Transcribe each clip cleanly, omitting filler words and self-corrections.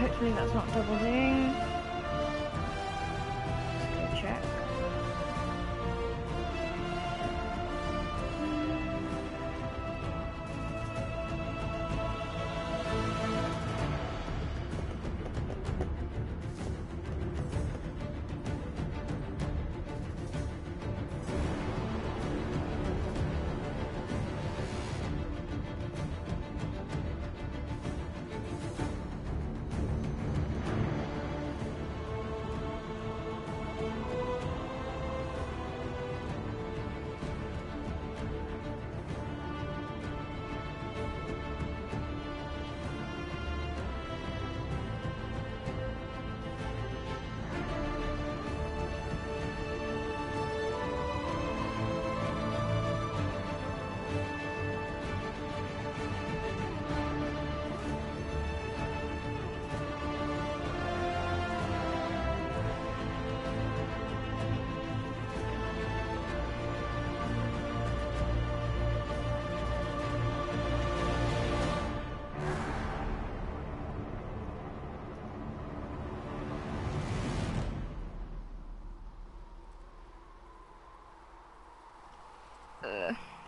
hopefully that's not doubling. Let's go check.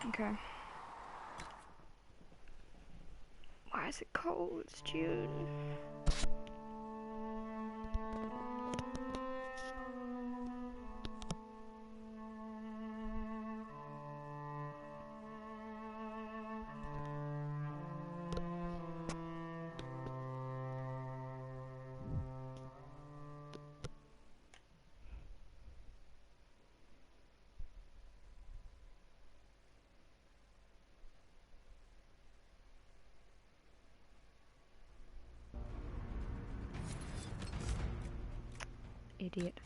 Okay. Why is it cold? It's June. Idiot.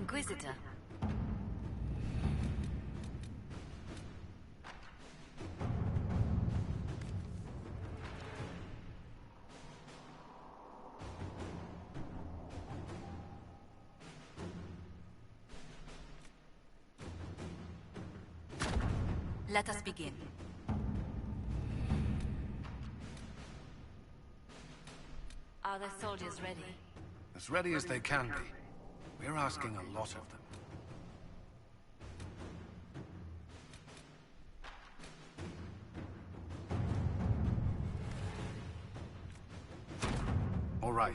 Inquisitor. Let us begin. Are the soldiers ready? As ready as they can be. We're asking a lot of them. All right.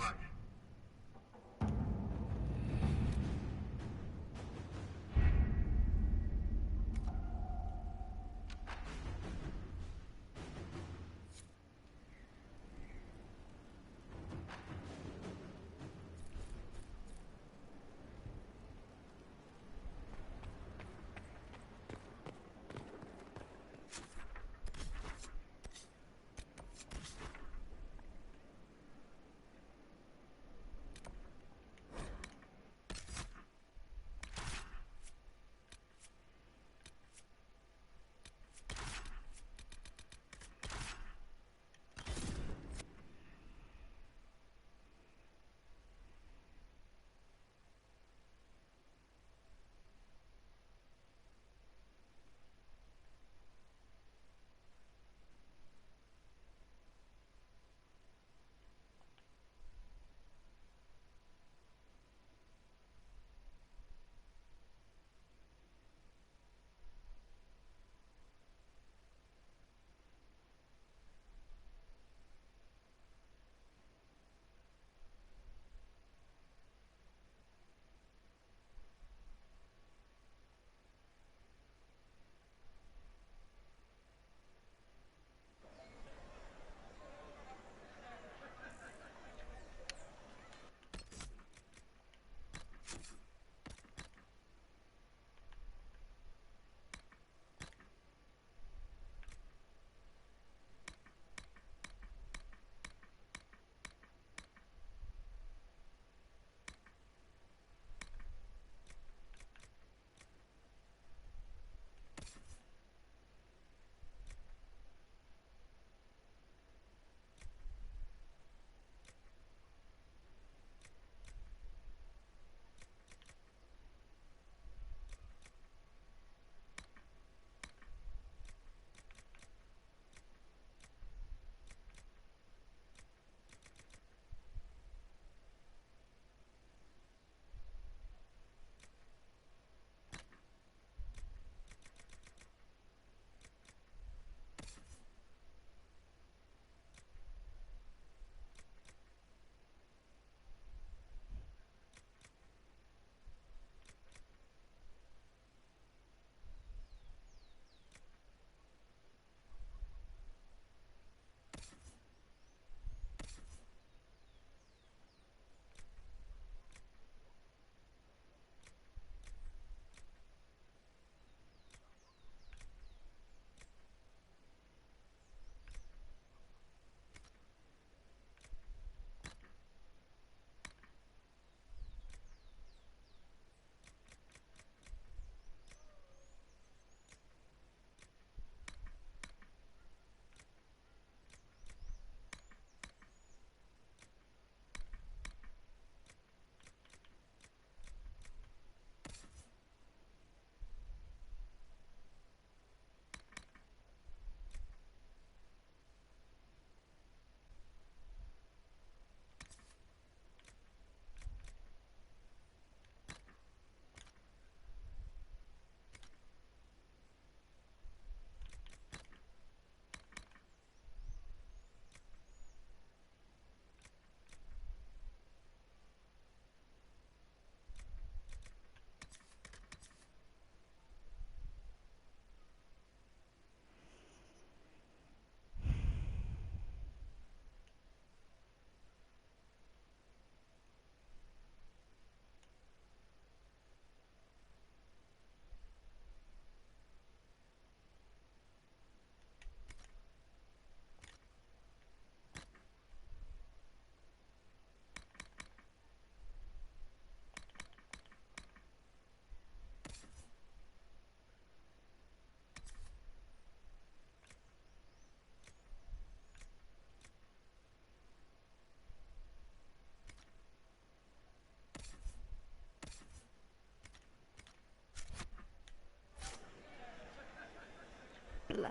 Blah.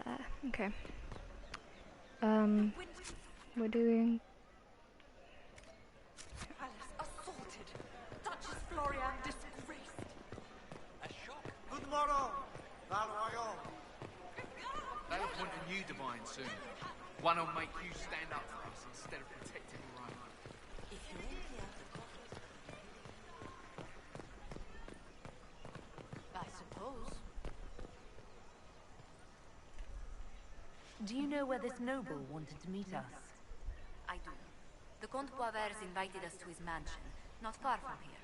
Okay. We're doing. Alice assaulted. Duchess Florian disgraced. A shock. Good morrow, Valroyal. They'll appoint a new divine soon. One will make you stand up for us instead of protecting your own. If you're in here, I suppose. Do you know where this noble wanted to meet us? I do. The Comte Boisvert has invited us to his mansion, not far from here.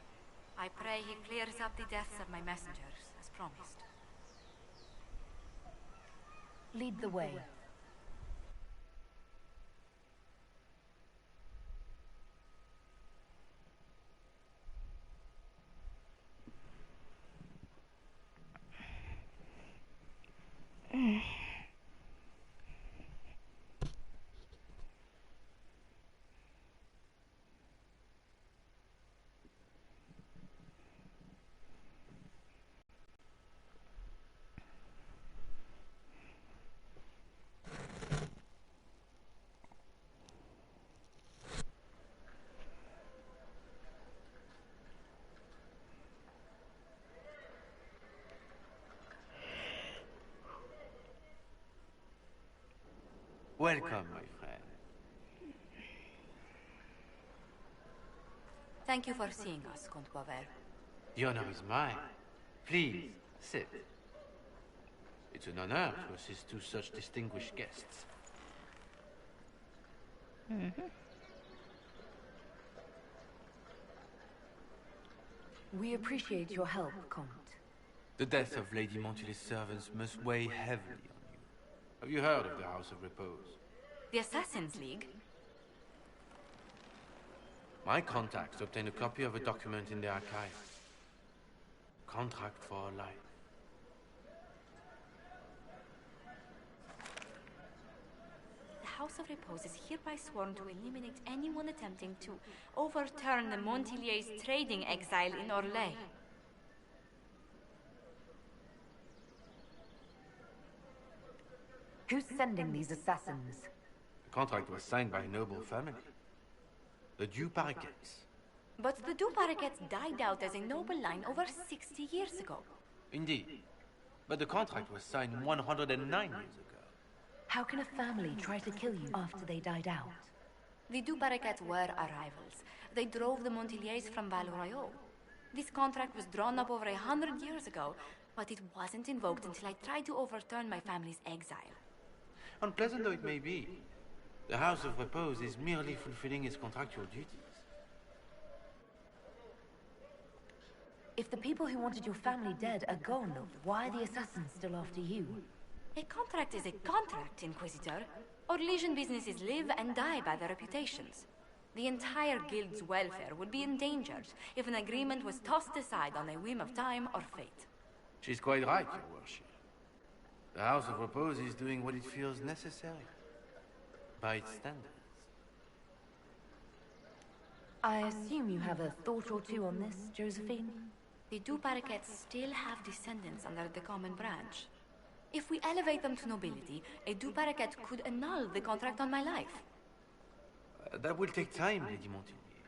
I pray he clears up the deaths of my messengers, as promised. Lead the way. Welcome, my friend. Thank you for seeing us, Comte Boisvert. The honor is mine. Please, sit. It's an honor to assist two such distinguished guests. We appreciate your help, Comte. The death of Lady Montily's servants must weigh heavily on you. Have you heard of the House of Repose? The Assassin's League? My contacts obtained a copy of a document in the archive. Contract for a life. The House of Repose is hereby sworn to eliminate anyone attempting to overturn the Montillier's trading exile in Orlais. Who's sending these assassins? The contract was signed by a noble family. The Duparquets. But the Duparquets died out as a noble line over 60 years ago. Indeed. But the contract was signed 109 years ago. How can a family try to kill you after they died out? The Duparquets were our rivals. They drove the Montiliers from Val Royal. This contract was drawn up over 100 years ago, but it wasn't invoked until I tried to overturn my family's exile. Unpleasant though it may be, the House of Repose is merely fulfilling its contractual duties. If the people who wanted your family dead are gone, why are the assassins still after you? A contract is a contract, Inquisitor. Orlesian businesses live and die by their reputations. The entire guild's welfare would be endangered if an agreement was tossed aside on a whim of time or fate. She's quite right, Your Worship. The House of Repose is doing what it feels necessary, by its standards. I assume you have a thought or two on this, Josephine? The Duparquets still have descendants under the common branch. If we elevate them to nobility, a Duparquet could annul the contract on my life. That will take time, Lady Montigny.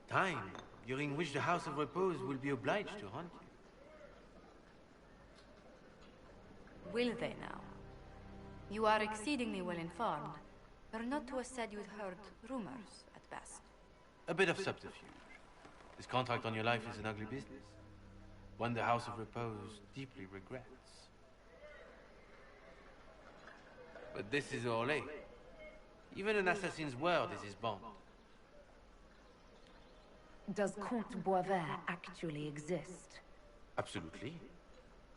Time during which the House of Repose will be obliged to hunt you. Will they now? You are exceedingly well informed. You're not to have said you'd heard rumors, at best. A bit of subterfuge. This contract on your life is an ugly business. One the House of Repose deeply regrets. But this is Orlais. Even an assassin's word is his bond. Does Comte Boisvert actually exist? Absolutely.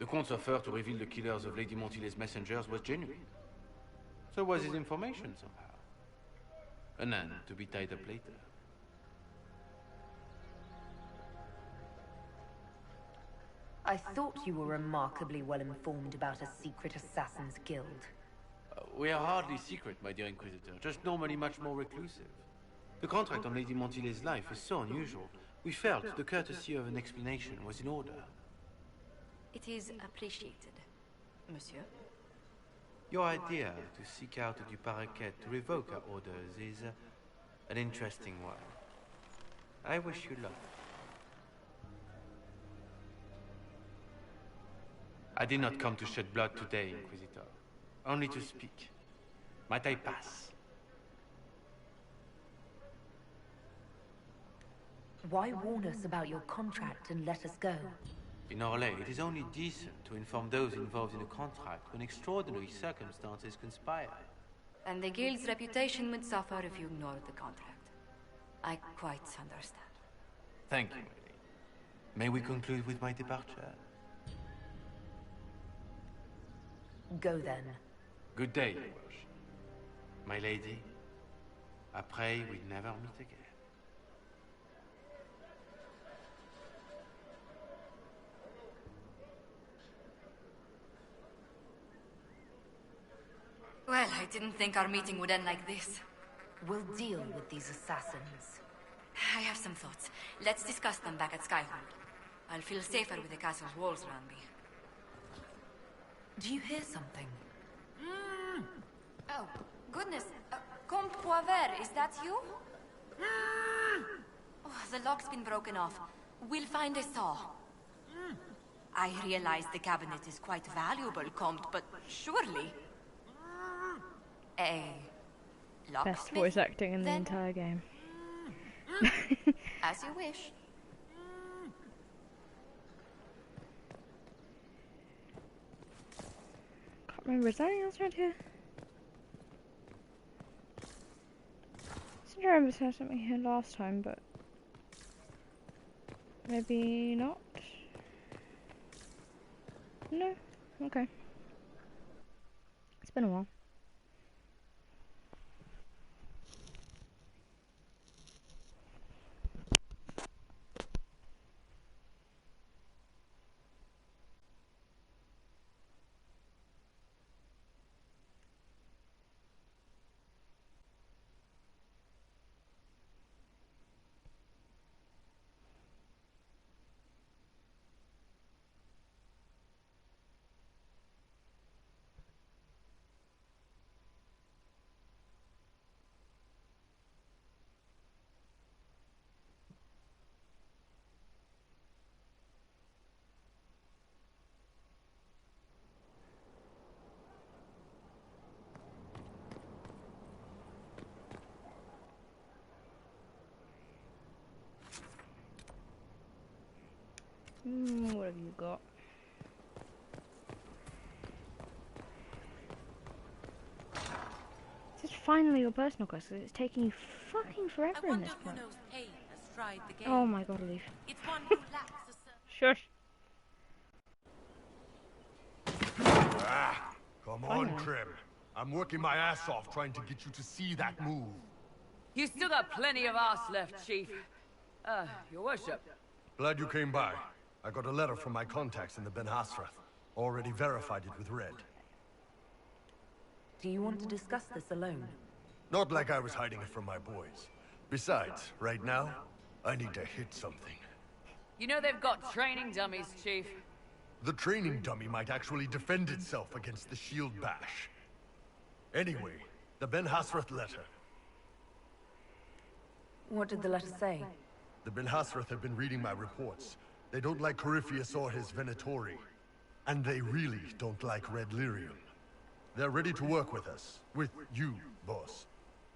The Comte's offer to reveal the killers of Lady Montily's messengers was genuine. So was his information somehow. An end to be tied up later. I thought you were remarkably well informed about a secret assassins guild. We are hardly secret, my dear Inquisitor, just normally much more reclusive. The contract on Lady Montily's life is so unusual, we felt the courtesy of an explanation was in order. It is appreciated, monsieur. Your idea to seek out Du Paraquet to revoke our orders is an interesting one. I wish you luck. I did not come to shed blood today, Inquisitor. Only to speak. Might I pass? Why warn us about your contract and let us go? In Orlais, it is only decent to inform those involved in a contract when extraordinary circumstances conspire. And the guild's reputation would suffer if you ignored the contract. I quite understand. Thank you, my lady. May we conclude with my departure? Go then. Good day, Your Worship. My lady, I pray we never meet again. Well, I didn't think our meeting would end like this. We'll deal with these assassins. I have some thoughts. Let's discuss them back at Skyhold. I'll feel safer with the castle's walls around me. Do you hear something? Oh, goodness. Comte Poivert, is that you? Oh, the lock's been broken off. We'll find a saw. I realize the cabinet is quite valuable, Comte, but surely... A locksmith? Best voice acting in the Then- entire game. As you wish. Can't remember, is there anything else around here? I seem to remember seeing something here last time, but maybe not. No? Okay. It's been a while. What have you got? This is finally your personal quest, 'cause it's taking you fucking forever in this point. Oh my god, leave. It's one who lacks a certain... Shush. Come on, Trim. I'm working my ass off trying to get you to see that move. You still got plenty of arse left, Chief. Your worship. Glad you came by. I got a letter from my contacts in the Ben Hasrath. Already verified it with Red. Do you want to discuss this alone? Not like I was hiding it from my boys. Besides, right now, I need to hit something. You know they've got training dummies, Chief. The training dummy might actually defend itself against the shield bash. Anyway, the Ben Hasrath letter. What did the letter say? The Ben Hasrath have been reading my reports. They don't like Corypheus or his Venatori. And they really don't like Red Lyrium. They're ready to work with us. With you, boss.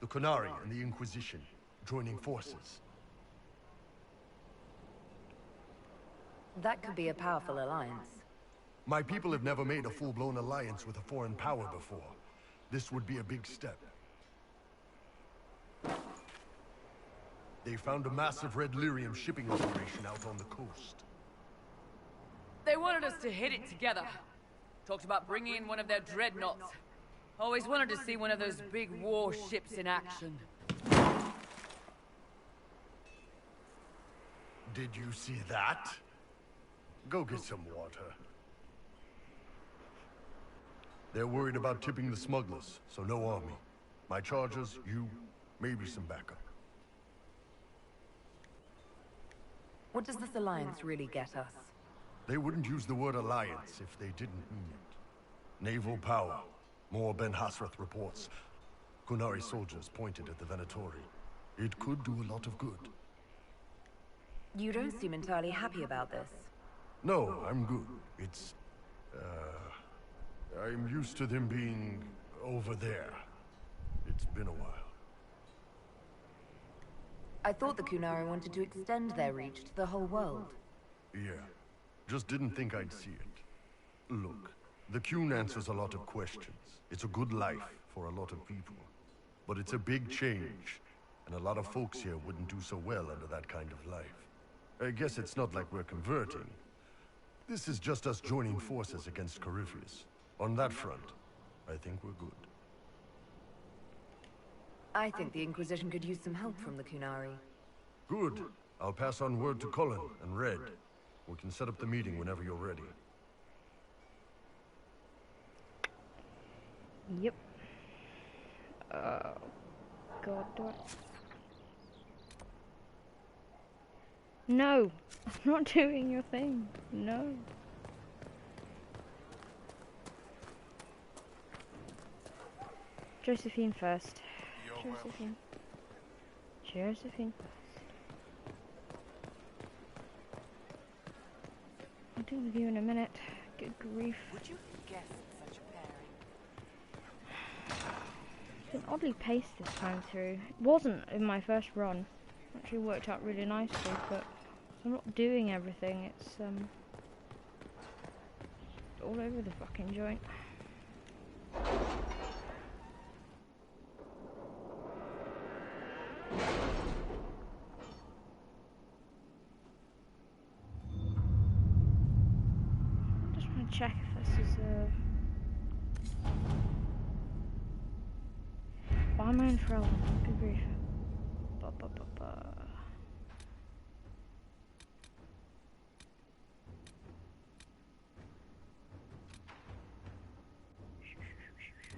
The Qunari and the Inquisition, joining forces. That could be a powerful alliance. My people have never made a full-blown alliance with a foreign power before. This would be a big step. They found a massive Red Lyrium shipping operation out on the coast. They wanted us to hit it together. Talked about bringing in one of their dreadnoughts. Always wanted to see one of those big warships in action. Did you see that? Go get some water. They're worried about tipping the smugglers, so no army. My charges, you, maybe some backup. What does this alliance really get us? They wouldn't use the word alliance if they didn't mean it. Naval power, More Ben Hasrath reports. Kunari soldiers pointed at the Venatori. It could do a lot of good. You don't seem entirely happy about this. No, I'm good. It's... I'm used to them being over there. It's been a while. I thought the Kunari wanted to extend their reach to the whole world. Yeah. Just didn't think I'd see it. Look, the Qun answers a lot of questions. It's a good life for a lot of people. But it's a big change, and a lot of folks here wouldn't do so well under that kind of life. I guess it's not like we're converting. This is just us joining forces against Corypheus. On that front, I think we're good. I think the Inquisition could use some help from the Kunari. Good. I'll pass on word to Colin and Red. We can set up the meeting whenever you're ready. Yep. God, do I... No! I'm not doing your thing. No. Josephine first. Josephine. Josephine first. I'll deal with you in a minute. Good grief. Would you guess such a pairing? It's been oddly paced this time through. It wasn't in my first run. It actually worked out really nicely, but I'm not doing everything. It's all over the fucking joint. Check if this is why am I in Ferelden? Good grief.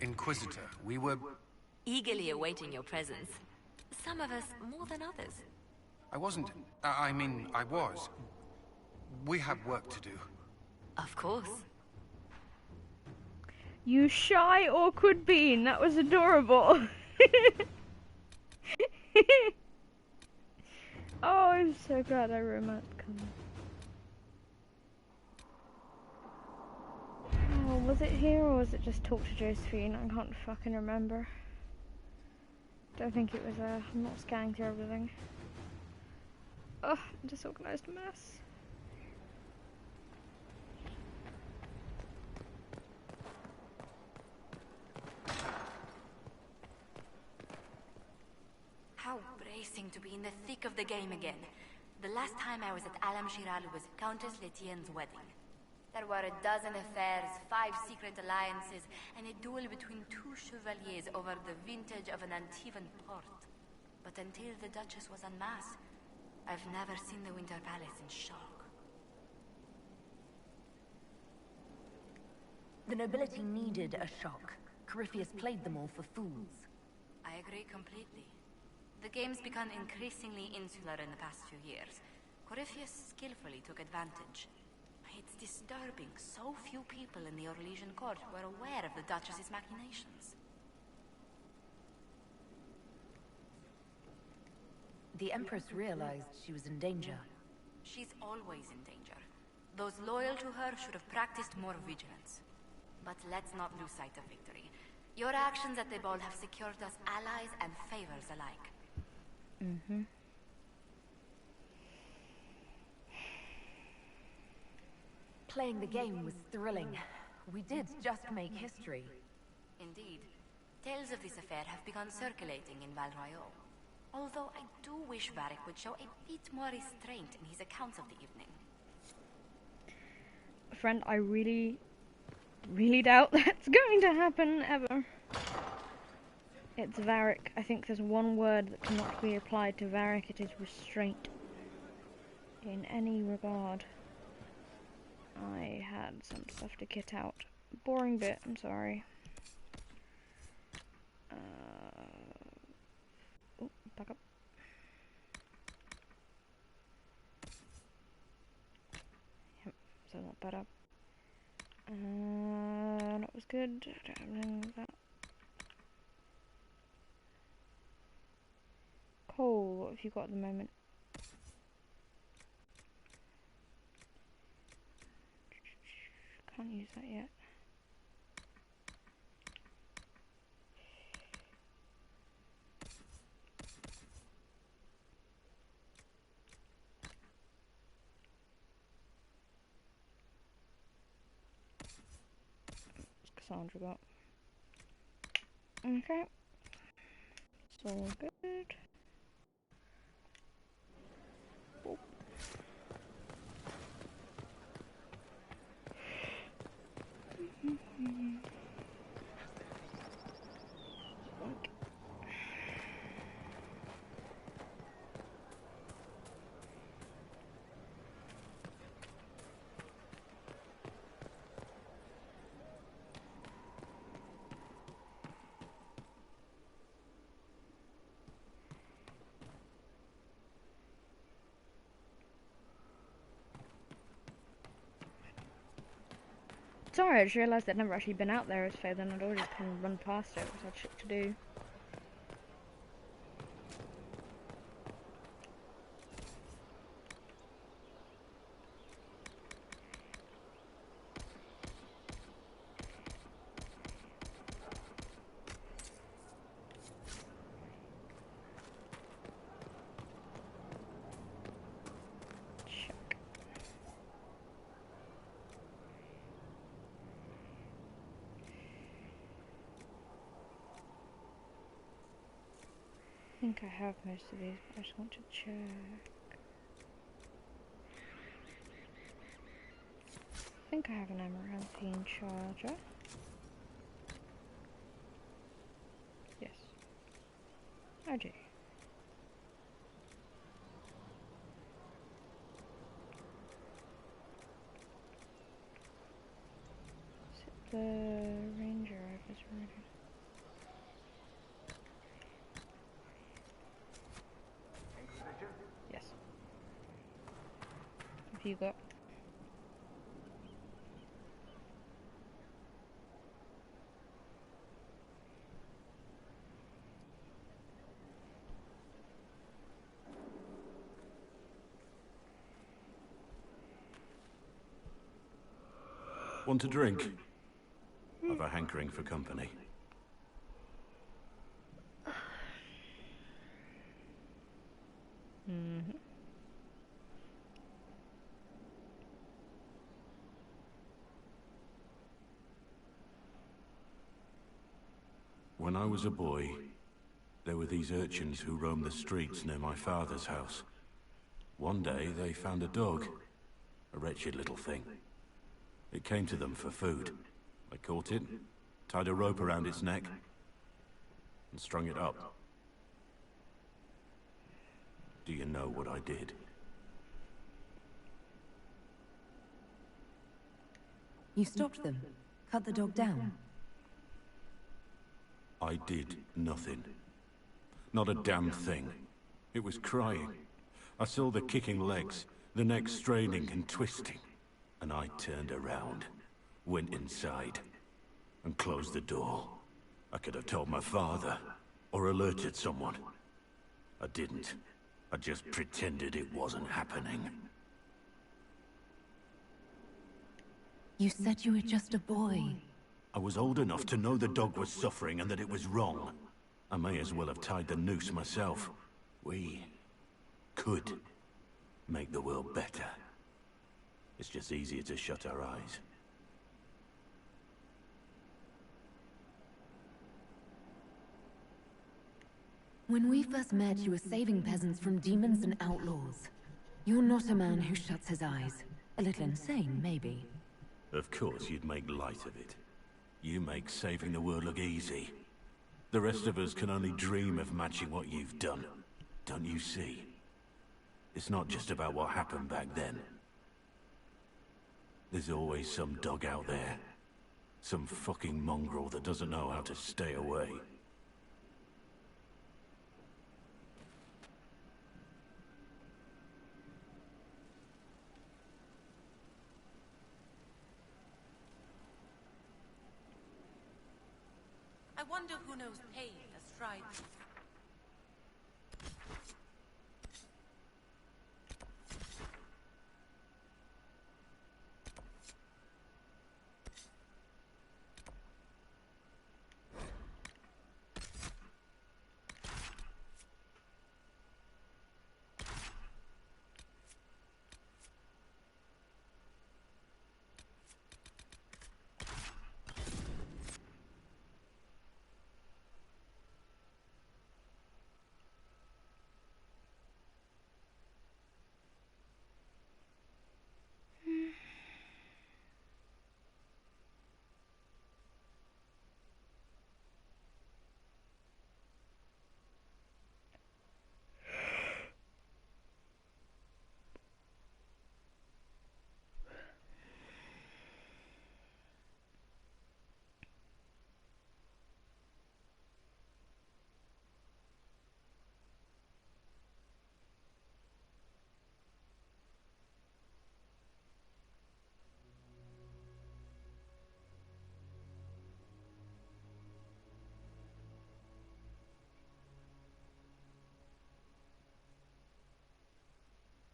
Inquisitor, we were... Eagerly awaiting your presence. Some of us more than others. I wasn't... I mean, I was. We have work to do. Of course. You shy, awkward bean. That was adorable. Oh, I'm so glad I romance Colin. Oh, was it here or was it just talk to Josephine? I can't fucking remember. Don't think it was I'm not scanning through everything. Ugh, disorganized mess. How bracing to be in the thick of the game again. The last time I was at Alam Shiral was Countess Letienne's wedding. There were a dozen affairs, 5 secret alliances, and a duel between 2 chevaliers over the vintage of an Antivan port. But until the Duchess was unmasked, I've never seen the Winter Palace in shock. The nobility needed a shock. Corypheus played them all for fools. I agree completely. The game's become increasingly insular in the past few years. Corypheus skillfully took advantage. It's disturbing so few people in the Orlesian court were aware of the Duchess's machinations. The Empress realized she was in danger. She's always in danger. Those loyal to her should have practiced more vigilance. But let's not lose sight of victory. Your actions at the ball have secured us allies and favors alike. Mm-hmm. Playing the game was thrilling. We did just make history. Indeed. Tales of this affair have begun circulating in Val Royeaux. Although I do wish Varric would show a bit more restraint in his accounts of the evening. Friend, I really doubt that's going to happen ever. It's Varric. I think there's one word that cannot be applied to Varric. It is restraint. In any regard. I had some stuff to kit out. Boring bit, I'm sorry. Oh, back up. Yep, so not better. that was good. I don't have anything with that. Coal, what have you got at the moment? Can't use that yet. What's Cassandra got? Okay. It's all good. Oh. Sorry, I just realised I'd never actually been out there as Faye, then I'd already kind of run past it because I had shit to do. I think I have most of these, but I just want to check. I think I have an amaranthine charger. Yes, I do. Is it the ranger I was riding? Yes. What have you got? Want a drink? I've a hankering for company. When I was a boy, there were these urchins who roamed the streets near my father's house. One day, they found a dog. A wretched little thing. It came to them for food. I caught it, tied a rope around its neck, and strung it up. Do you know what I did? You stopped them? Cut the dog down? I did nothing. Not a damn thing. It was crying. I saw the kicking legs, the neck straining and twisting. And I turned around, went inside, and closed the door. I could have told my father, or alerted someone. I didn't. I just pretended it wasn't happening. You said you were just a boy. I was old enough to know the dog was suffering and that it was wrong. I may as well have tied the noose myself. We could make the world better. It's just easier to shut our eyes. When we first met, you were saving peasants from demons and outlaws. You're not a man who shuts his eyes. A little insane, maybe. Of course you'd make light of it. You make saving the world look easy. The rest of us can only dream of matching what you've done. Don't you see? It's not just about what happened back then. There's always some dog out there. Some fucking mongrel that doesn't know how to stay away. I wonder who knows pain as strife.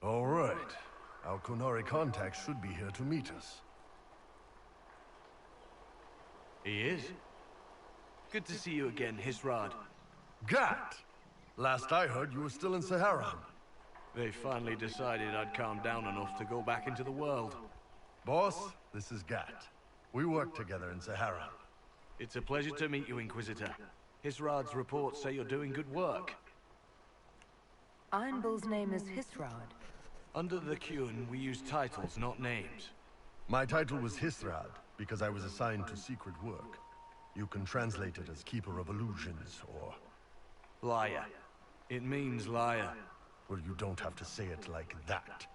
All right. Our Kunari contact should be here to meet us. He is. Good to see you again, Hisrad. Gat! Last I heard, you were still in Saharan. They finally decided I'd calmed down enough to go back into the world. Boss, this is Gat. We work together in Saharan. It's a pleasure to meet you, Inquisitor. Hisrad's reports say you're doing good work. Iron Bull's name is Hisrad. Under the Qun, we use titles, not names. My title was Hisrad, because I was assigned to secret work. You can translate it as Keeper of Illusions, or... Liar. It means liar. Well, you don't have to say it like that.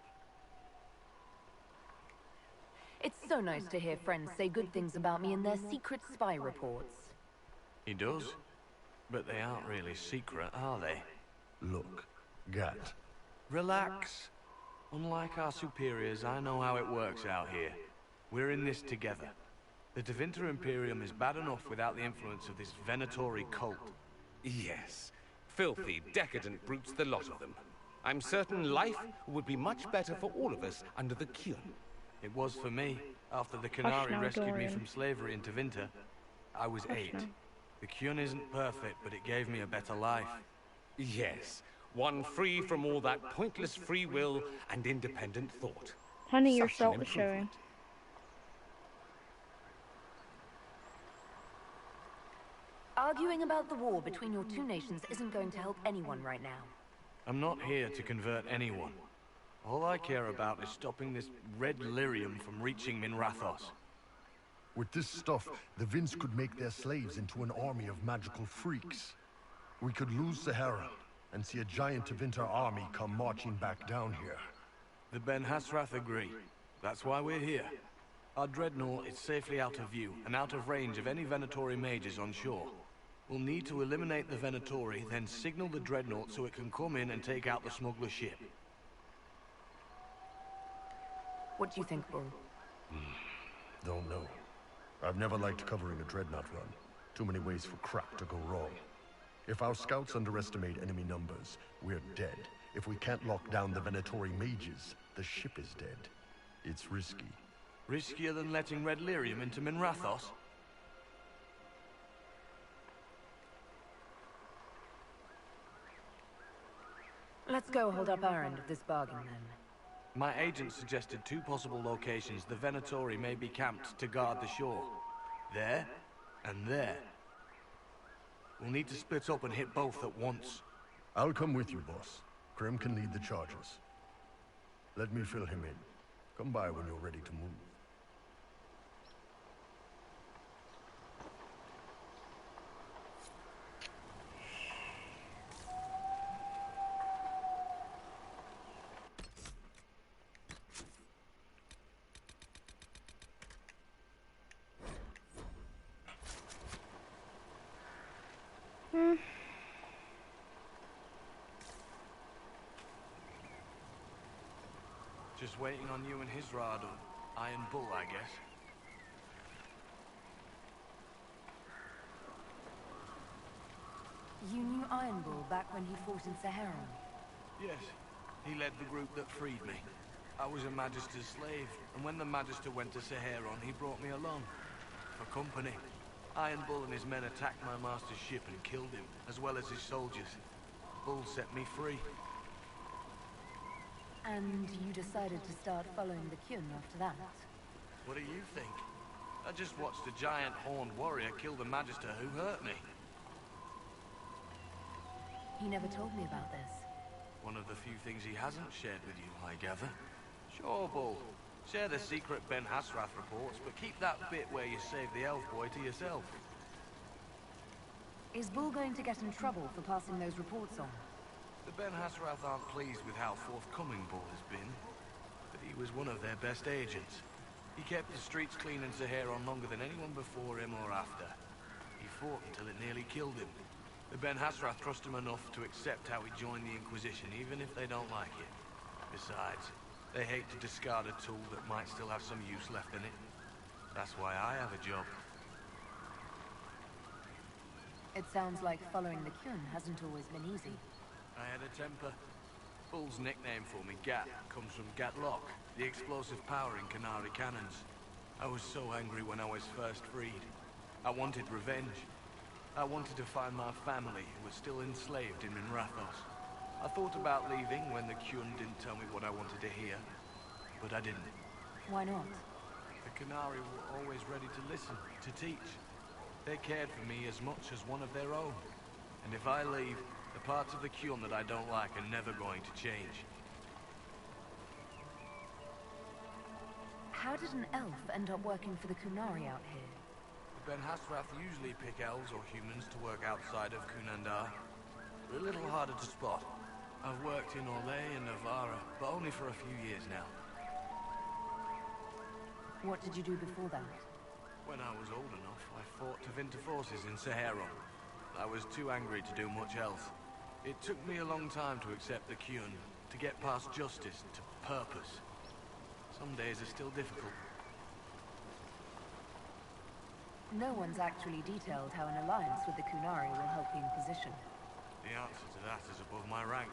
It's so nice to hear friends say good things about me in their secret spy reports. He does. But they aren't really secret, are they? Look, Gat. Relax. Unlike our superiors, I know how it works out here. We're in this together. The Tevinter Imperium is bad enough without the influence of this Venatori cult. Yes. Filthy, decadent brutes, the lot of them. I'm certain life would be much better for all of us under the Qun. It was for me. After the Qunari rescued me from slavery in Tevinter, I was 8. The Qun isn't perfect, but it gave me a better life. Yes. One free from all that pointless free will and independent thought. Honey, your salt is showing. Arguing about the war between your two nations isn't going to help anyone right now. I'm not here to convert anyone. All I care about is stopping this red lyrium from reaching Minrathos. With this stuff, the Vince could make their slaves into an army of magical freaks. We could lose Sahara and see a giant Tevinter army come marching back down here. The Ben Hasrath agree. That's why we're here. Our dreadnought is safely out of view and out of range of any Venatori mages on shore. We'll need to eliminate the Venatori, then signal the dreadnought so it can come in and take out the smuggler ship. What do you think, Bull? Don't know. I've never liked covering a dreadnought run. Too many ways for crap to go wrong. If our scouts underestimate enemy numbers, we're dead. If we can't lock down the Venatori mages, the ship is dead. It's risky. Riskier than letting red lyrium into Minrathos? Let's go hold up our end of this bargain, then. My agent suggested 2 possible locations the Venatori may be camped to guard the shore. There, and there. We'll need to split up and hit both at once. I'll come with you, boss. Krim can lead the charges. Let me fill him in. Come by when you're ready to move. Just waiting on you and Hisrad, or Iron Bull, I guess. You knew Iron Bull back when he fought in Saharan? Yes. He led the group that freed me. I was a Magister's slave, and when the Magister went to Saharan, he brought me along. For company. Iron Bull and his men attacked my master's ship and killed him, as well as his soldiers. Bull set me free. And you decided to start following the Kyun after that? What do you think? I just watched a giant horned warrior kill the Magister who hurt me. He never told me about this. One of the few things he hasn't shared with you, I gather. Sure, Bull. Share the secret Ben Hasrath reports, but keep that bit where you save the elf boy to yourself. Is Bull going to get in trouble for passing those reports on? The Ben Hasrath aren't pleased with how forthcoming Bull has been, but he was one of their best agents. He kept the streets clean in Saharan longer than anyone before him or after. He fought until it nearly killed him. The Ben Hasrath trust him enough to accept how he joined the Inquisition, even if they don't like it. Besides, they hate to discard a tool that might still have some use left in it. That's why I have a job. It sounds like following the Kyun hasn't always been easy. I had a temper. Bull's nickname for me, Gat, comes from Gatlock, the explosive power in Canary cannons. I was so angry when I was first freed. I wanted revenge. I wanted to find my family who was still enslaved in Minrathos. I thought about leaving when the Kyun didn't tell me what I wanted to hear, but I didn't. Why not? The Canary were always ready to listen, to teach. They cared for me as much as one of their own. And if I leave, the parts of the Kyun that I don't like are never going to change. How did an elf end up working for the Kunari out here? The Ben Hasrath usually pick elves or humans to work outside of Kunandar. They're a little harder to spot. I've worked in Orlais and Navarra, but only for a few years now. What did you do before that? When I was old enough, I fought Tevinter forces in Saharan. I was too angry to do much else. It took me a long time to accept the Kyun, to get past justice to purpose. Some days are still difficult. No one's actually detailed how an alliance with the Kunari will help the Inquisition. The answer to that is above my rank.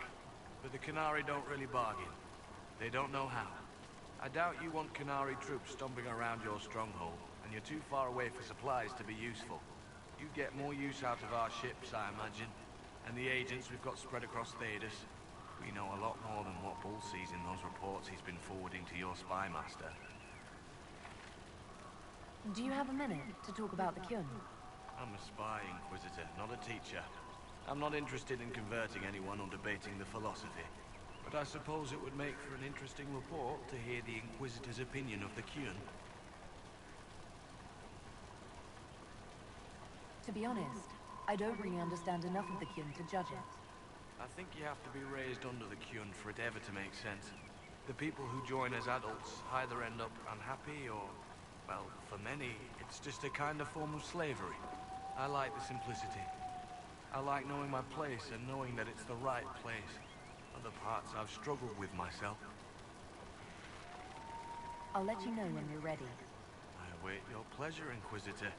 But the Canary don't really bargain. They don't know how. I doubt you want Canary troops stomping around your stronghold, and you're too far away for supplies to be useful. You get more use out of our ships, I imagine, and the agents we've got spread across Thedas. We know a lot more than what Bull sees in those reports he's been forwarding to your spy master. Do you have a minute to talk about the Kyun? I'm a spy, Inquisitor, not a teacher. I'm not interested in converting anyone or debating the philosophy. But I suppose it would make for an interesting report to hear the Inquisitor's opinion of the Kyun. To be honest, I don't really understand enough of the Kyun to judge it. I think you have to be raised under the Kyun for it ever to make sense. The people who join as adults either end up unhappy or, well, for many, it's just a kind of form of slavery. I like the simplicity. I like knowing my place and knowing that it's the right place. Other parts I've struggled with myself. I'll let you know when you're ready. I await your pleasure, Inquisitor.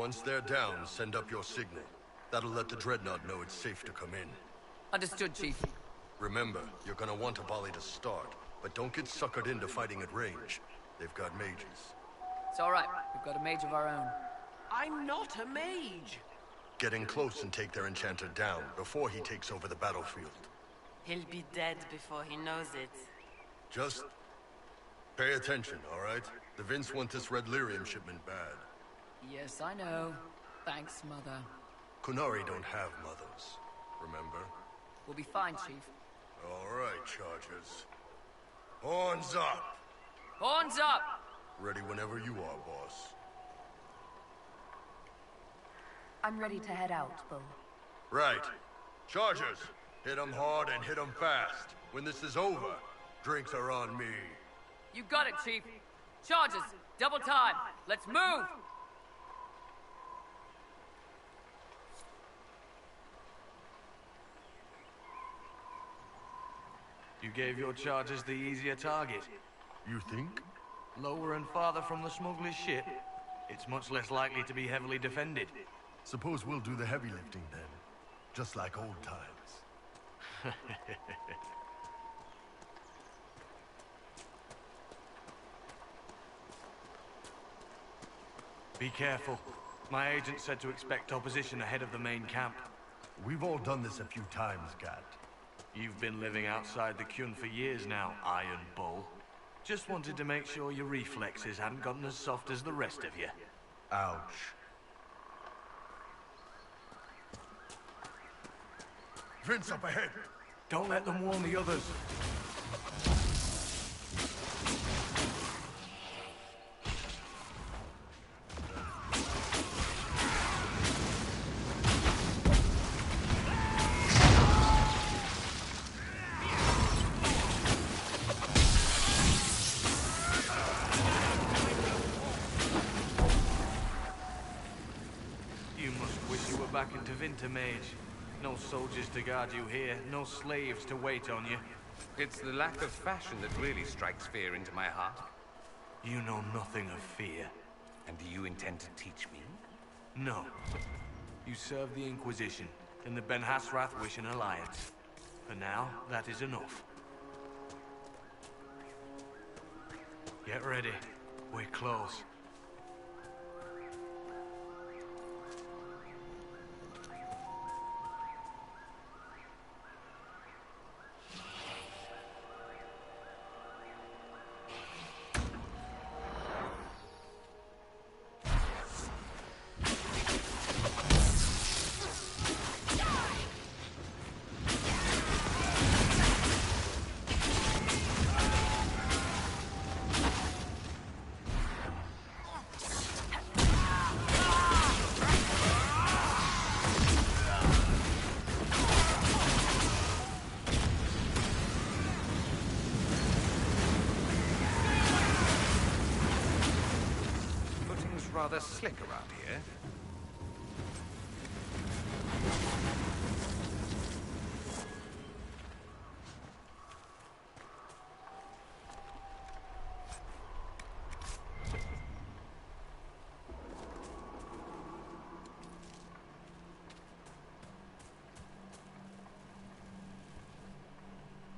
Once they're down, send up your signal. That'll let the Dreadnought know it's safe to come in. Understood, Chief. Remember, you're gonna want a volley to start, but don't get suckered into fighting at range. They've got mages. It's all right. We've got a mage of our own. I'm not a mage. Get in close and take their enchanter down before he takes over the battlefield. He'll be dead before he knows it. Just pay attention, all right? The Vince want this red lyrium shipment bad. Yes, I know. Thanks, Mother. Kunari don't have mothers, remember? We'll be fine, Chief. All right, Chargers. Horns up! Horns up! Ready whenever you are, boss. I'm ready to head out, Bull. Right. Chargers, hit 'em hard and hit 'em fast. When this is over, drinks are on me. You got it, Chief. Charges, double time. Let's move! You gave your charges the easier target. You think? Lower and farther from the smuggler's ship, it's much less likely to be heavily defended. Suppose we'll do the heavy lifting then. Just like old times. Be careful. My agent said to expect opposition ahead of the main camp. We've all done this a few times, Gat. You've been living outside the Kyun for years now, Iron Bull. Just wanted to make sure your reflexes hadn't gotten as soft as the rest of you. Ouch. Vince up ahead! Don't let them warn the others. Back into Winter, Mage. No soldiers to guard you here, no slaves to wait on you. It's the lack of fashion that really strikes fear into my heart. You know nothing of fear. And do you intend to teach me? No. You serve the Inquisition, and the Ben Hasrath wish an alliance. For now, that is enough. Get ready. We're close. Rather slick around here.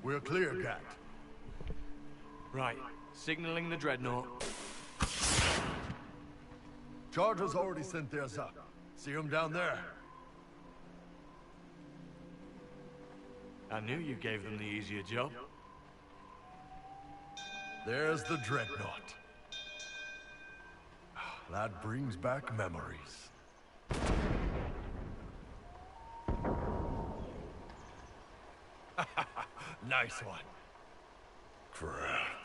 We're clear, Gat. Right. Signaling the Dreadnought. Chargers already sent theirs up. See them down there? I knew you gave them the easier job. There's the Dreadnought. That brings back memories. Nice one. Crap.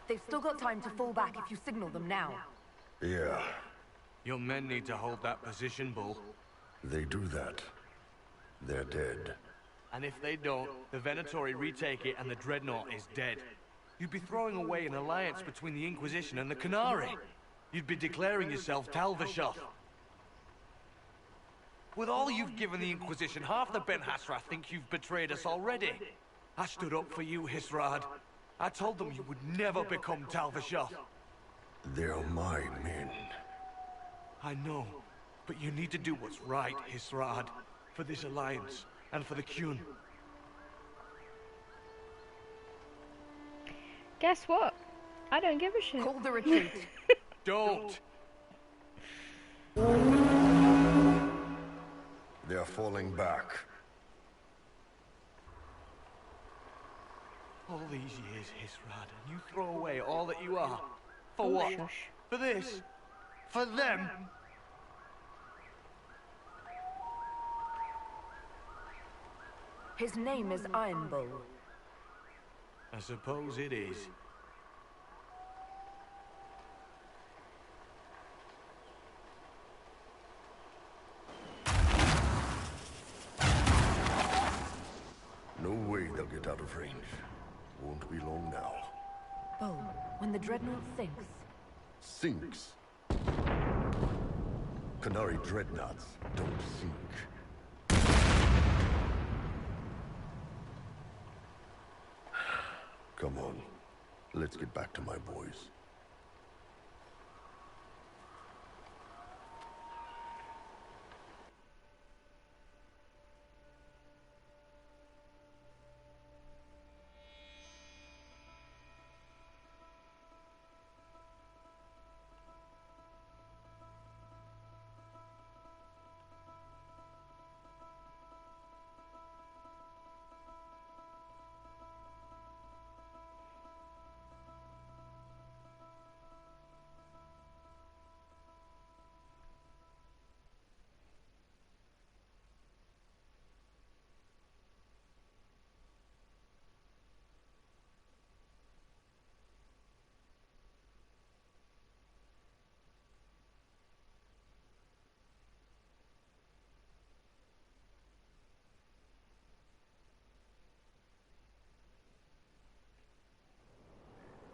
They've still got time to fall back if you signal them now. Yeah. Your men need to hold that position, Bull. They do that. They're dead. And if they don't, the Venatori retake it and the Dreadnought is dead. You'd be throwing away an alliance between the Inquisition and the Canary. You'd be declaring yourself Talvashoth. With all you've given the Inquisition, half the Ben Hasrath think you've betrayed us already. I stood up for you, Hisrad. I told them you would never become Tal-Vashoth. They're my men. I know, but you need to do what's right, Hisrad. For this alliance, and for the Qun. Guess what? I don't give a shit. Call the retreat. Don't! They're falling back. All these years, Hisrad, and you throw away all that you are. For what? Shush. For this? For them? His name is Ironbull. I suppose it is. No way they'll get out of range. Won't be long now. Oh, when the dreadnought sinks. Sinks. Canary dreadnoughts don't sink. Come on. Let's get back to my boys.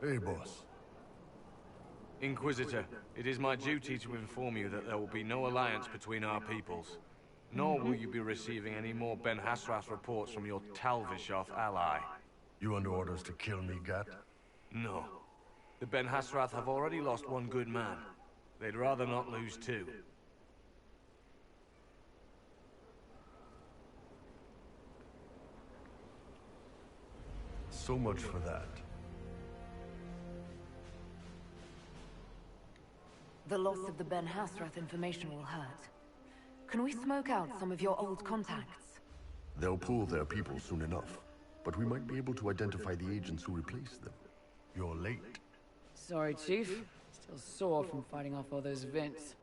Hey, boss. Inquisitor, it is my duty to inform you that there will be no alliance between our peoples. Nor will you be receiving any more Ben Hasrath reports from your Tal-Vashoth ally. You under orders to kill me, Gat? No. The Ben Hasrath have already lost one good man. They'd rather not lose two. So much for that. The loss of the Ben Hasrath information will hurt. Can we smoke out some of your old contacts? They'll pull their people soon enough. But we might be able to identify the agents who replaced them. You're late. Sorry, Chief. Still sore from fighting off all those vents.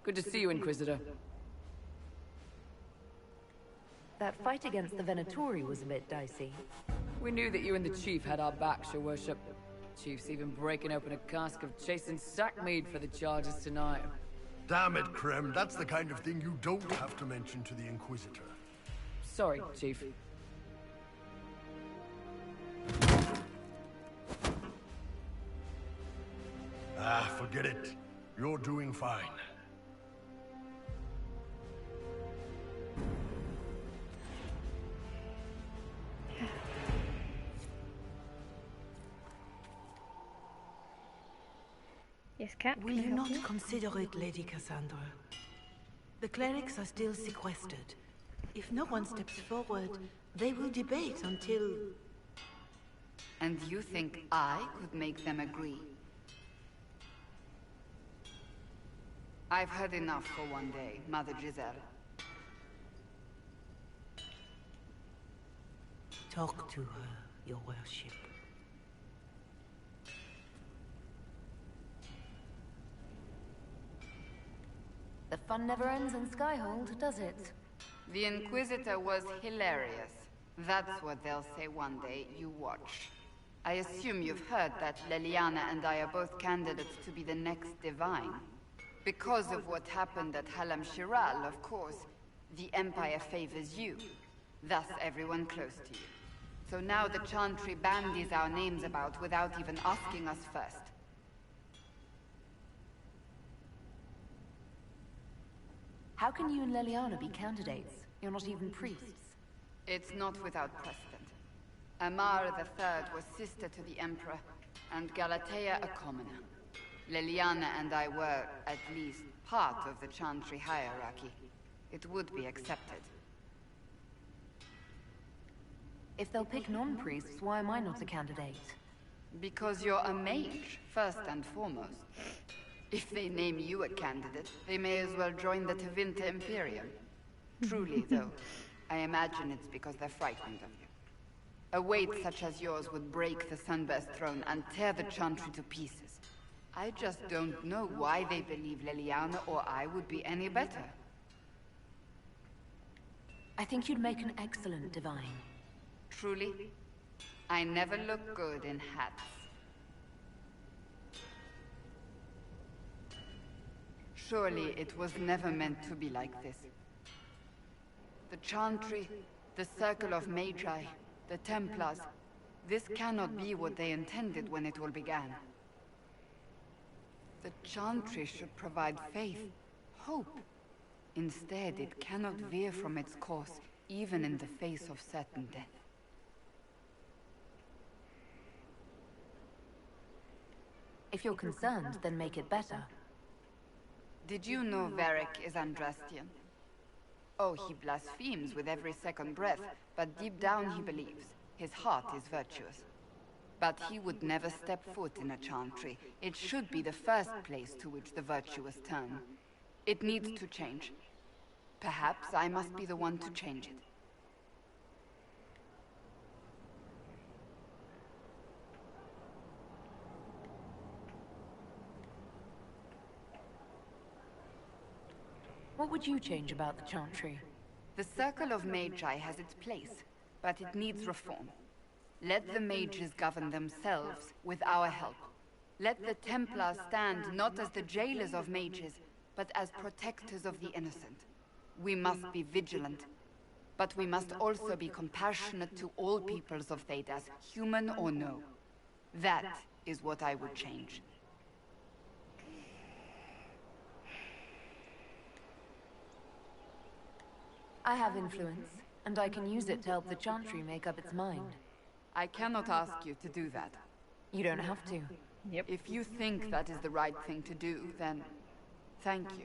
Good to see you, Inquisitor. That fight against the Venatori was a bit dicey. We knew that you and the Chief had our backs, Your Worship. Chief's even breaking open a cask of chastened sackmead for the charges tonight. Damn it, Krem. That's the kind of thing you don't have to mention to the Inquisitor. Sorry, Chief. Ah, forget it. You're doing fine. Yes, Cap. Will you not consider it, Lady Cassandra? The clerics are still sequestered. If no one steps forward, they will debate until... And you think I could make them agree? I've had enough for one day, Mother Giselle. Talk to her, Your Worship. The fun never ends in Skyhold, does it? The Inquisitor was hilarious. That's what they'll say one day, you watch. I assume you've heard that Leliana and I are both candidates to be the next Divine. Because of what happened at Halam Shiral, of course, the Empire favors you. Thus everyone close to you. So now the Chantry bandies our names about without even asking us first. How can you and Leliana be candidates? You're not even priests. It's not without precedent. Amar III was sister to the Emperor, and Galatea a commoner. Leliana and I were, at least, part of the Chantry hierarchy. It would be accepted. If they'll pick non-priests, why am I not a candidate? Because you're a mage, first and foremost. If they name you a candidate, they may as well join the Tevinter Imperium. Truly, though, I imagine it's because they're frightened of you. A weight such as yours would break the Sunburst throne and tear the Chantry to pieces. I just don't know why they believe Leliana or I would be any better. I think you'd make an excellent divine. Truly? I never look good in hats. Surely it was never meant to be like this. The Chantry, the Circle of Magi, the Templars, this cannot be what they intended when it all began. The Chantry should provide faith, hope. Instead, it cannot veer from its course, even in the face of certain death. If you're concerned, then make it better. Did you know Varric is Andrastian? Oh, he blasphemes with every second breath, but deep down he believes. His heart is virtuous. But he would never step foot in a Chantry. It should be the first place to which the virtuous turn. It needs to change. Perhaps I must be the one to change it. What would you change about the Chantry? The Circle of Magi has its place, but it needs reform. Let the mages govern themselves with our help. Let the Templars stand not as the jailers of mages, but as protectors of the innocent. We must be vigilant, but we must also be compassionate to all peoples of Thedas, human or no. That is what I would change. I have influence, and I can use it to help the Chantry make up its mind. I cannot ask you to do that. You don't have to. Yep. If you think that is the right thing to do, then thank you.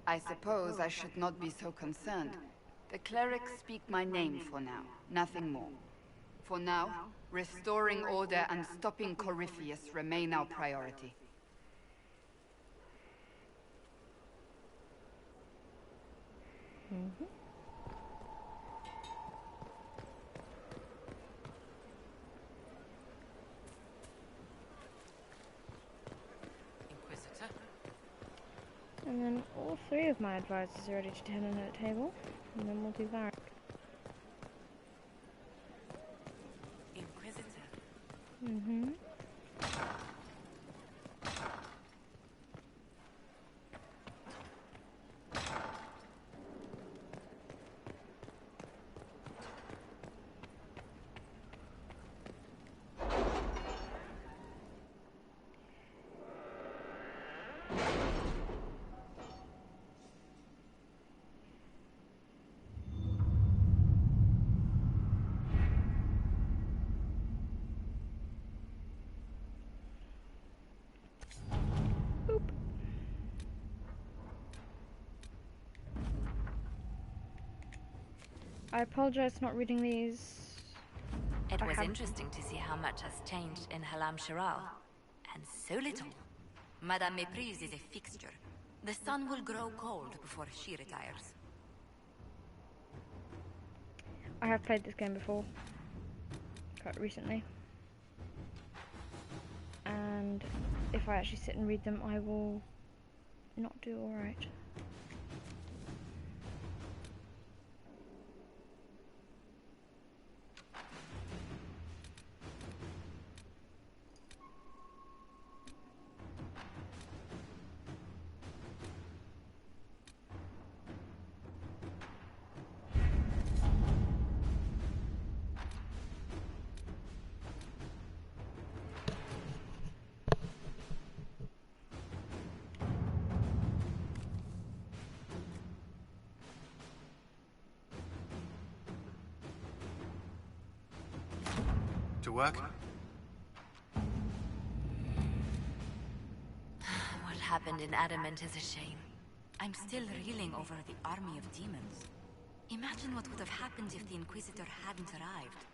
I suppose I should not be so concerned. The clerics speak my name for now, nothing more. For now, restoring order and stopping Corypheus remain our priority. Mm-hmm. And then all three of my advisors are ready to turn in at a table, and then we'll do Varric. Inquisitor. Mm-hmm. I apologize for not reading these. It was interesting to see how much has changed in Halam Shiral. And so little. Madame Méprise is a fixture. The sun will grow cold before she retires. I have played this game before. Quite recently. And if I actually sit and read them, I will not do alright. work? What happened in Adamant is a shame. I'm still reeling over the army of demons. Imagine what would have happened if the Inquisitor hadn't arrived.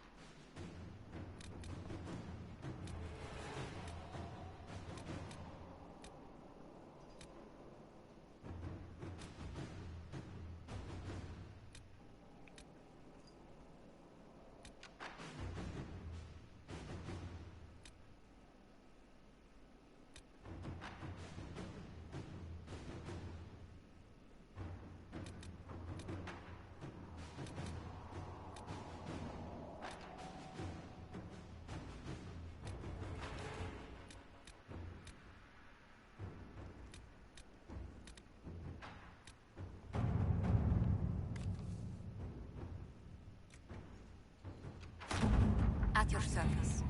At your service.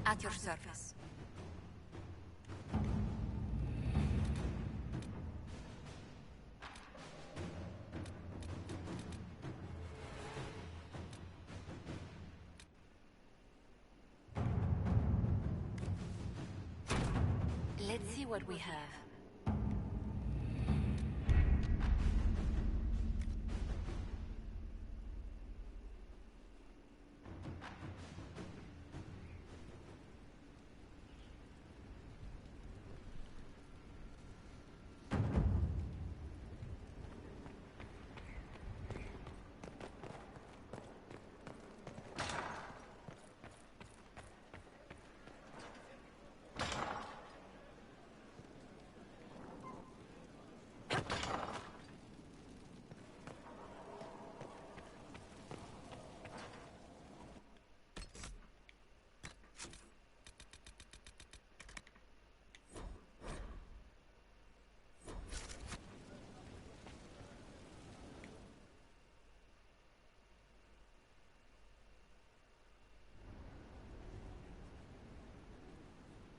At your service. Let's see what we have.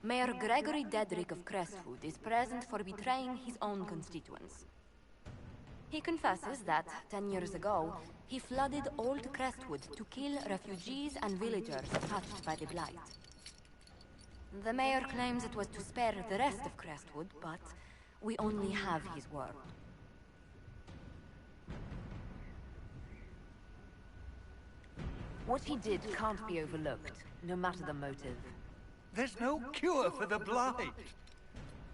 Mayor Gregory Dedrick of Crestwood is present for betraying his own constituents. He confesses that, 10 years ago, he flooded Old Crestwood to kill refugees and villagers touched by the Blight. The mayor claims it was to spare the rest of Crestwood, but we only have his word. What he did can't be overlooked, no matter the motive. There's no cure for the Blight.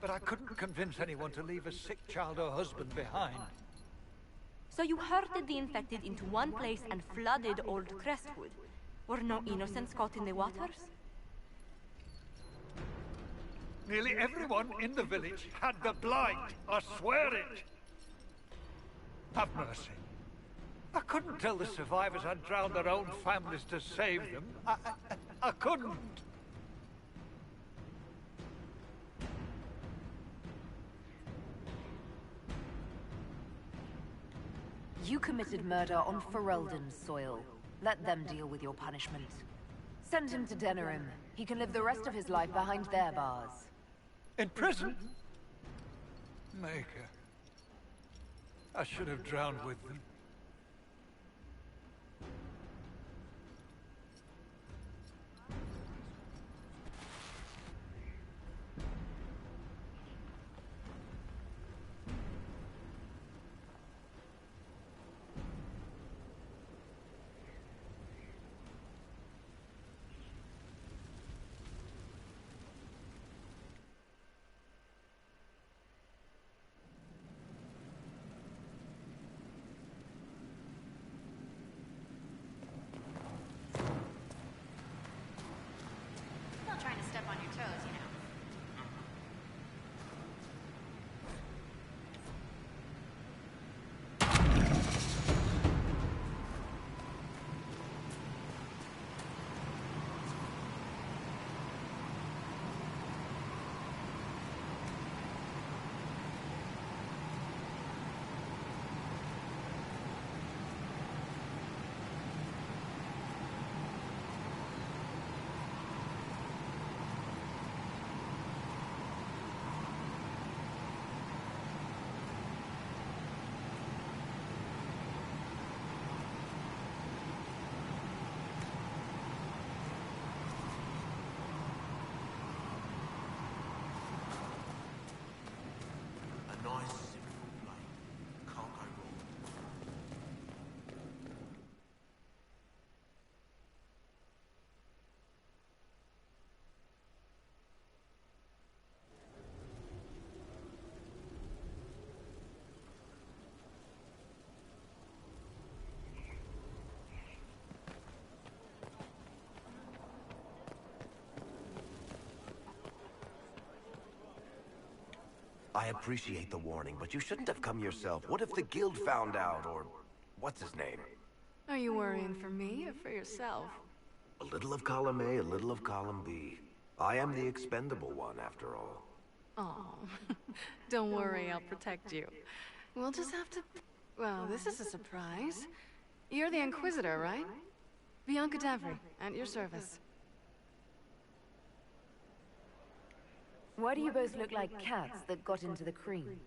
But I couldn't convince anyone to leave a sick child or husband behind. So you herded the infected into one place and flooded Old Crestwood? Were no innocents caught in the waters? Nearly everyone in the village had the Blight. I swear it. Have mercy. I couldn't tell the survivors I'd drowned their own families to save them. I couldn't. You committed murder on Ferelden's soil. Let them deal with your punishment. Send him to Denerim. He can live the rest of his life behind their bars. In prison? Maker. I should have drowned with them. I appreciate the warning, but you shouldn't have come yourself. What if the guild found out, or... what's his name? Are you worrying for me or for yourself? A little of column A, a little of column B. I am the expendable one, after all. Oh, don't worry, I'll protect you. We'll just have to... Well, this is a surprise. You're the Inquisitor, right? Bianca Davry, at your service. Why do you both look like cats that got into the cream?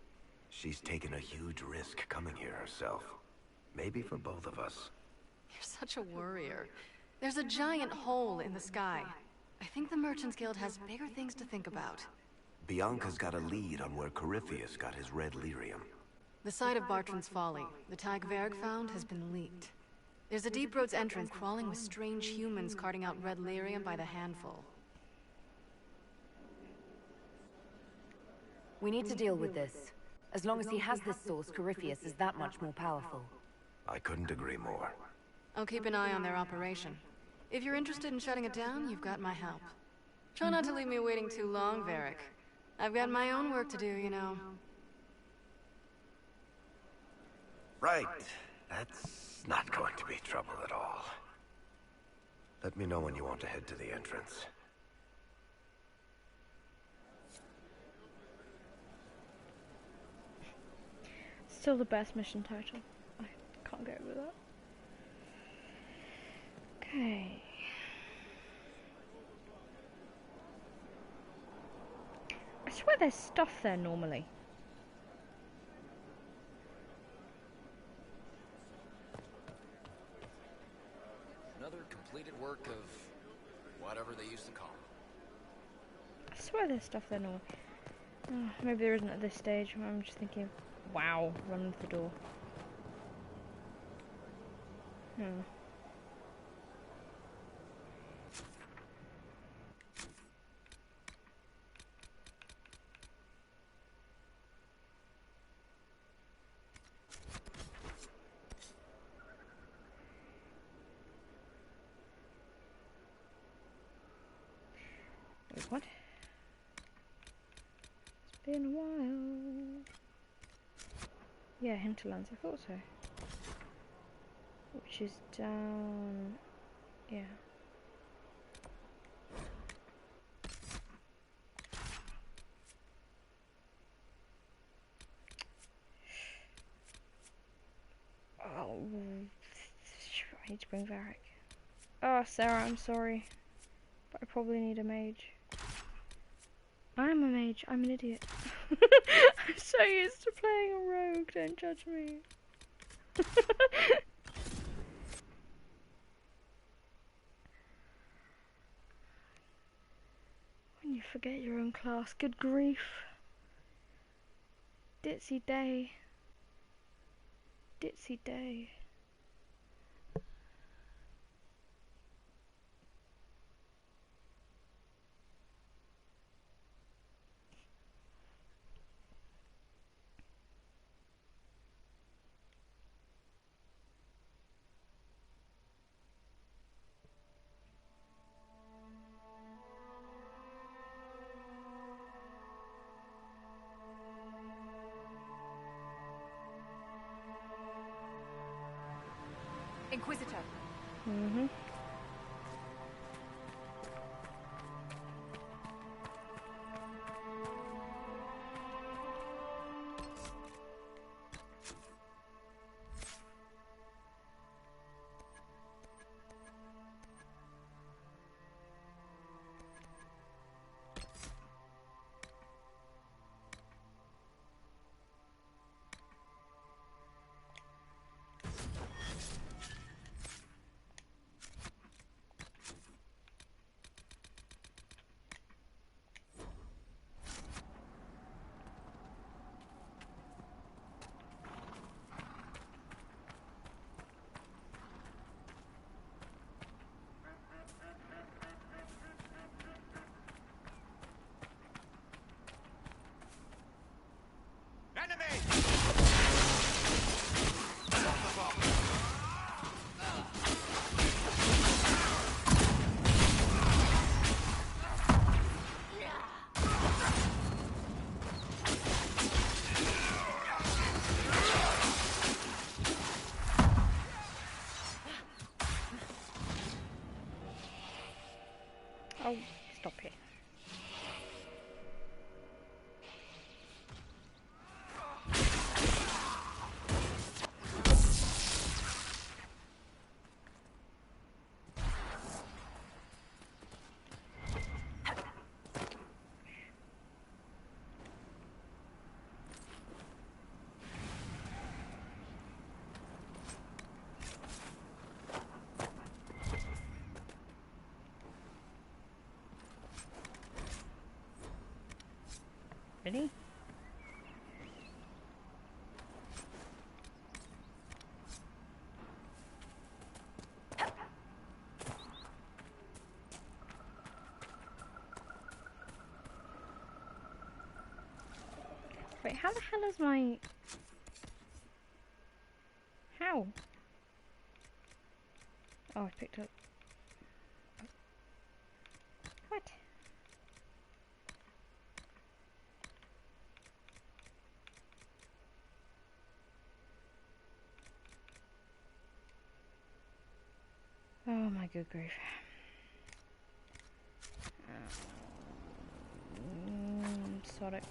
She's taken a huge risk coming here herself. Maybe for both of us. You're such a worrier. There's a giant hole in the sky. I think the Merchants Guild has bigger things to think about. Bianca's got a lead on where Corypheus got his red lyrium. The site of Bartran's Folly, the tag Verg found, has been leaked. There's a deep roads entrance crawling with strange humans carting out red lyrium by the handful. We need to deal with this. As long as he has this source, Corypheus is that much more powerful. I couldn't agree more. I'll keep an eye on their operation. If you're interested in shutting it down, you've got my help. Try not to leave me waiting too long, Varric. I've got my own work to do, you know. Right. That's not going to be trouble at all. Let me know when you want to head to the entrance. Still the best mission title. I can't get over that. Okay. I swear there's stuff there normally. Another completed work of whatever they used to call it. I swear there's stuff there normally. Oh, maybe there isn't at this stage. I'm just thinking, wow, run to the door. Wait, what? It's been a while. Yeah, Hinterlands, I thought so. Which is down... yeah. Oh, I need to bring Varric. Oh, Sarah, I'm sorry. But I probably need a mage. I'm a mage, I'm an idiot. I'm so used to playing a rogue, don't judge me. When you forget your own class, good grief. Ditzy day. Ditzy day. Inquisitor. Mm-hmm. Really? Wait, how the hell is my... How? Oh, I picked up... What? Oh my good grief. Sonic.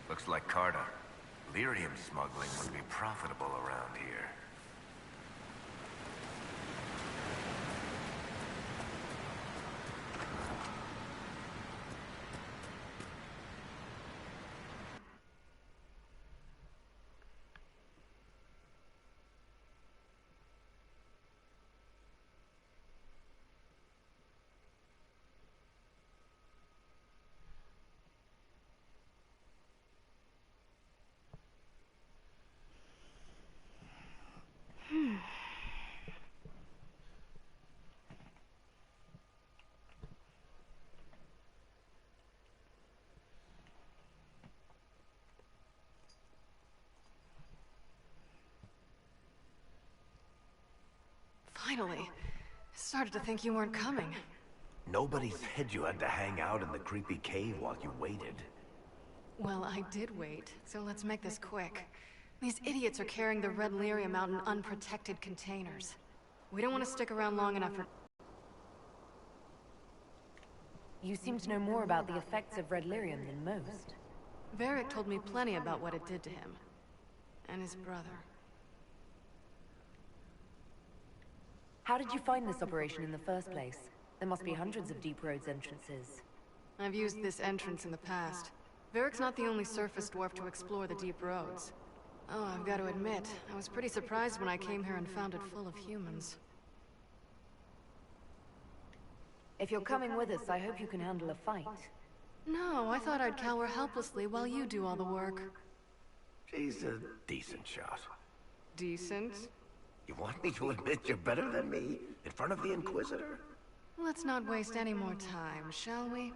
Looks like Carta. Lyrium smuggling would be profitable around here. Finally. I started to think you weren't coming. Nobody said you had to hang out in the creepy cave while you waited. Well, I did wait, so let's make this quick. These idiots are carrying the red lyrium out in unprotected containers. We don't want to stick around long enough for... You seem to know more about the effects of red lyrium than most. Varric told me plenty about what it did to him. And his brother. How did you find this operation in the first place? There must be hundreds of Deep Roads entrances. I've used this entrance in the past. Varric's not the only surface dwarf to explore the Deep Roads. Oh, I've got to admit, I was pretty surprised when I came here and found it full of humans. If you're coming with us, I hope you can handle a fight. No, I thought I'd cower helplessly while you do all the work. She's a decent shot. Decent? You want me to admit you're better than me in front of the Inquisitor? Let's not waste any more time, shall we?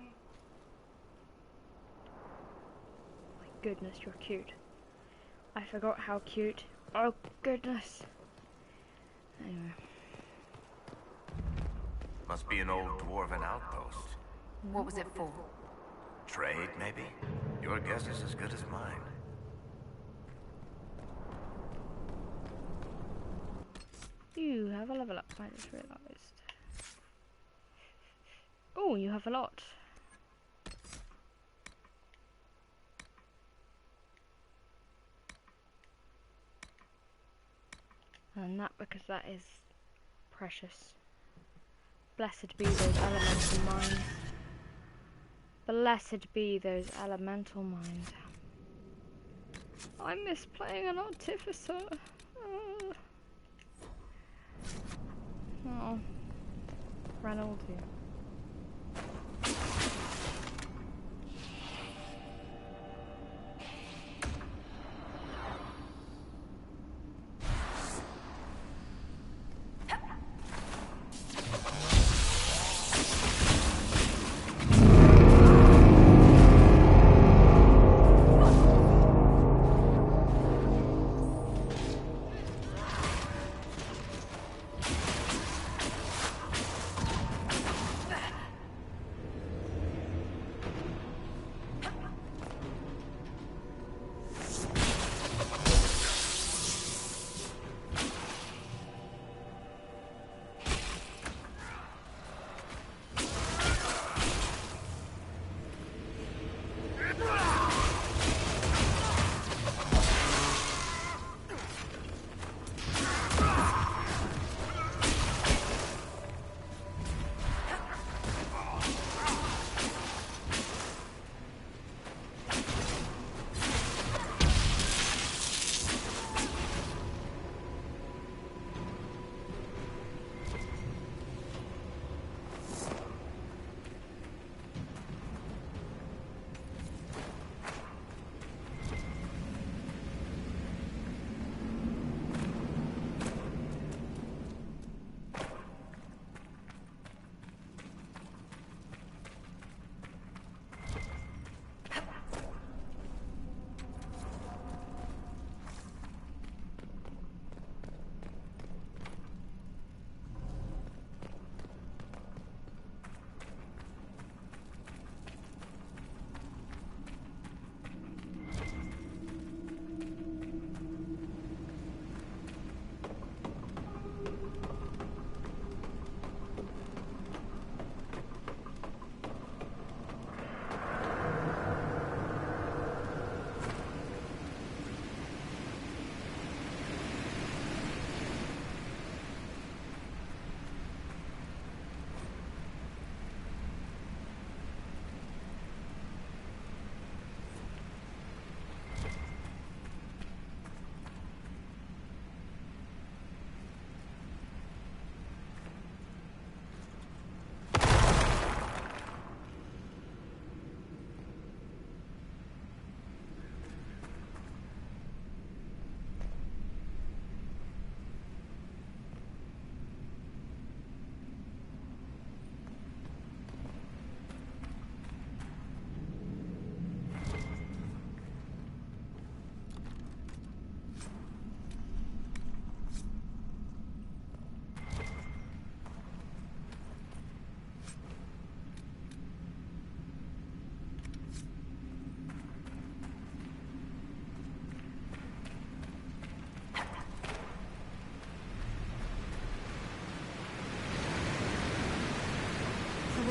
My goodness, you're cute. I forgot how cute. Oh goodness. Anyway. Must be an old dwarven outpost. What was it for? Trade, maybe? Your guess is as good as mine. You have a level up, I just realised. Oh, you have a lot. And that because that is precious. Blessed be those elemental mines. Blessed be those elemental mines. I miss playing an artificer. Oh, Reynolds here.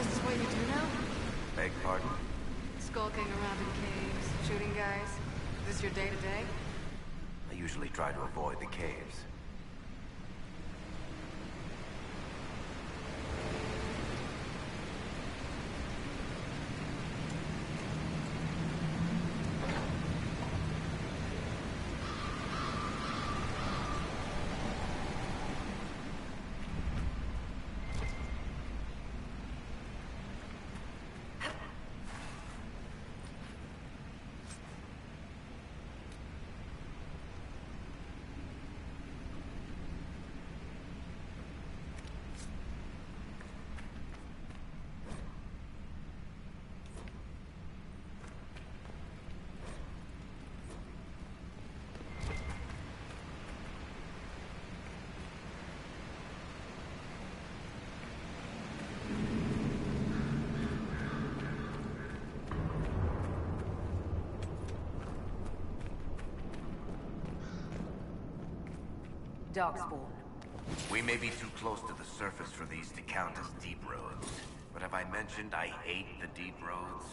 this is what you do now? Beg pardon? Skulking around in caves, shooting guys. Is this your day-to-day? I usually try to avoid the caves. Darkspawn. We may be too close to the surface for these to count as deep roads. But have I mentioned I hate the deep roads?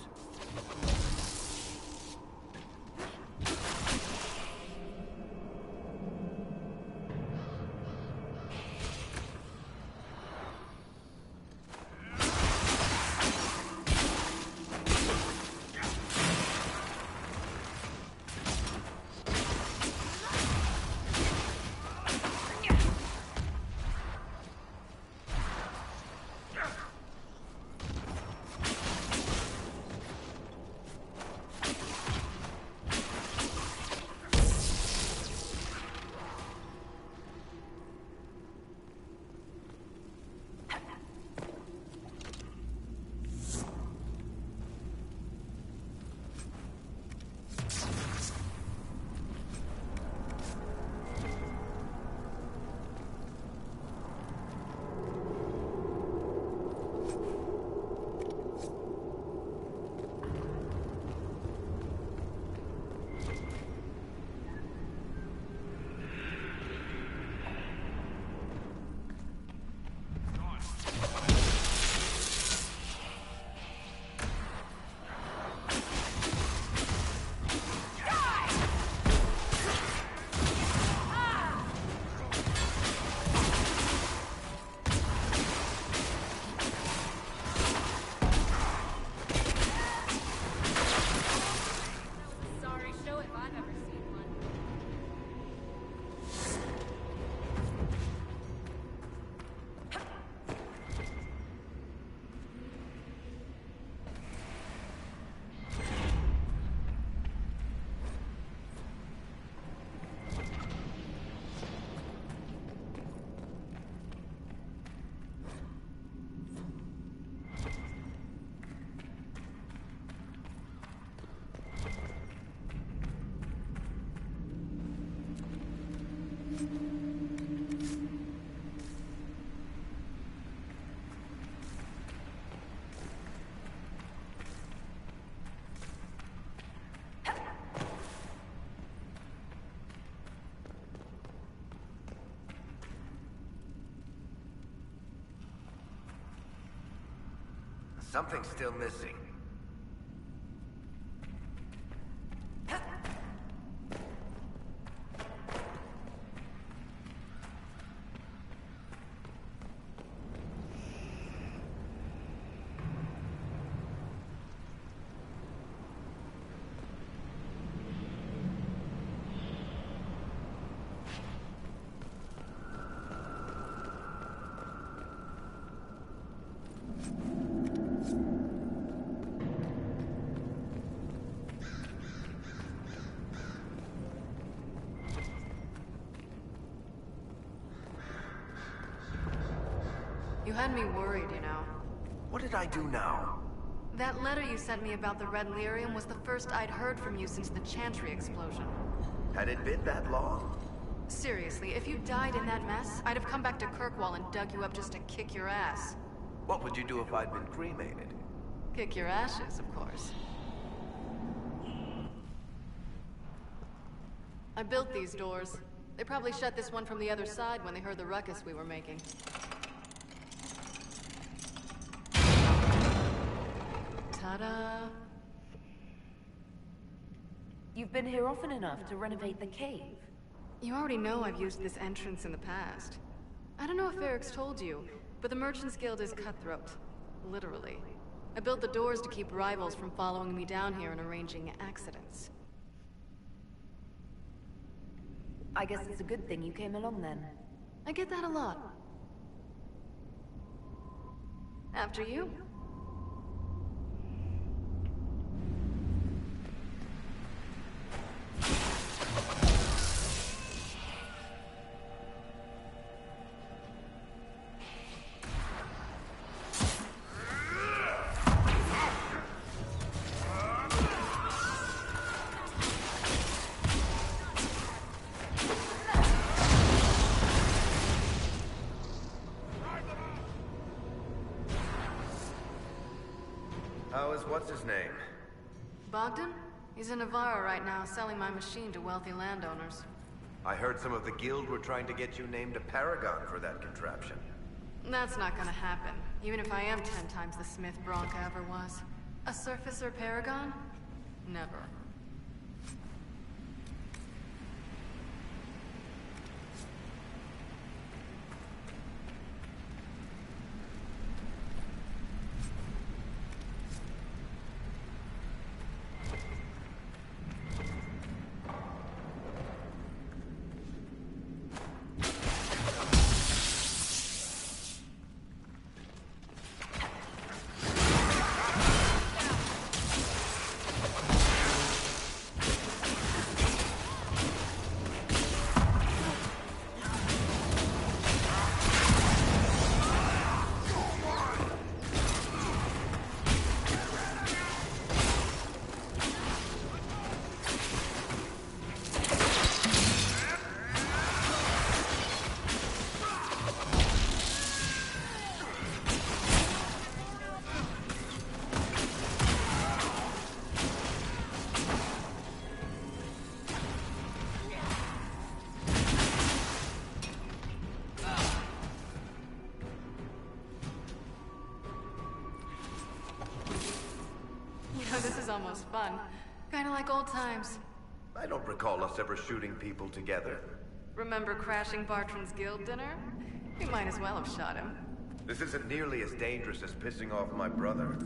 Something's still missing. You had me worried, you know. What did I do now? That letter you sent me about the Red Lyrium was the first I'd heard from you since the Chantry explosion. Had it been that long? Seriously, if you died in that mess, I'd have come back to Kirkwall and dug you up just to kick your ass. What would you do if I'd been cremated? Kick your ashes, of course. I built these doors. They probably shut this one from the other side when they heard the ruckus we were making. Ta-da! You've been here often enough to renovate the cave. You already know I've used this entrance in the past. I don't know if Eric's told you, but the Merchants Guild is cutthroat. Literally. I built the doors to keep rivals from following me down here and arranging accidents. I guess it's a good thing you came along then. I get that a lot. After you? What's his name? Bogdan? He's in Navarro right now, selling my machine to wealthy landowners. I heard some of the guild were trying to get you named a paragon for that contraption. That's not gonna happen, even if I am 10 times the Smith Bronca ever was. A surfacer paragon? Never. This is almost fun. Kinda like old times. I don't recall us ever shooting people together. Remember crashing Bartram's guild dinner? We might as well have shot him. This isn't nearly as dangerous as pissing off my brother.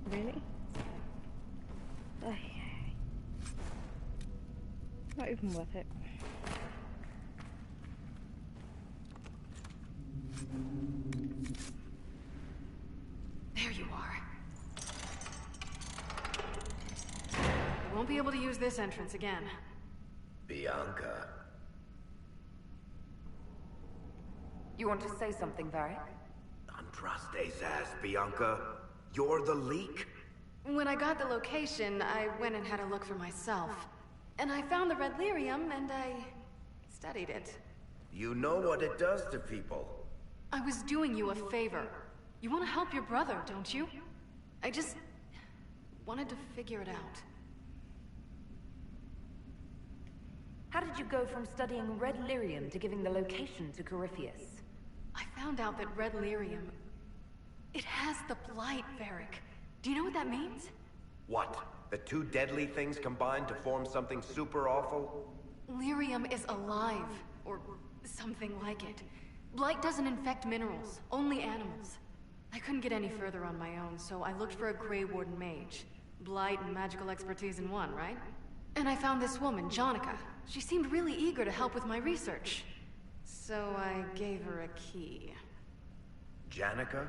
Really? Not even worth it. There you are. I won't be able to use this entrance again. Bianca. You want to say something, Varric? Andraste's ass, Bianca. You're the leak? When I got the location, I went and had a look for myself. And I found the red lyrium, and I studied it. You know what it does to people. I was doing you a favor. You want to help your brother, don't you? I just wanted to figure it out. How did you go from studying red lyrium to giving the location to Corypheus? I found out that red lyrium... it has the blight, Varric. Do you know what that means? What? The two deadly things combined to form something super awful? Lyrium is alive, or something like it. Blight doesn't infect minerals, only animals. I couldn't get any further on my own, so I looked for a Grey Warden mage. Blight and magical expertise in one, right? And I found this woman, Jonica. She seemed really eager to help with my research. So I gave her a key. Janica?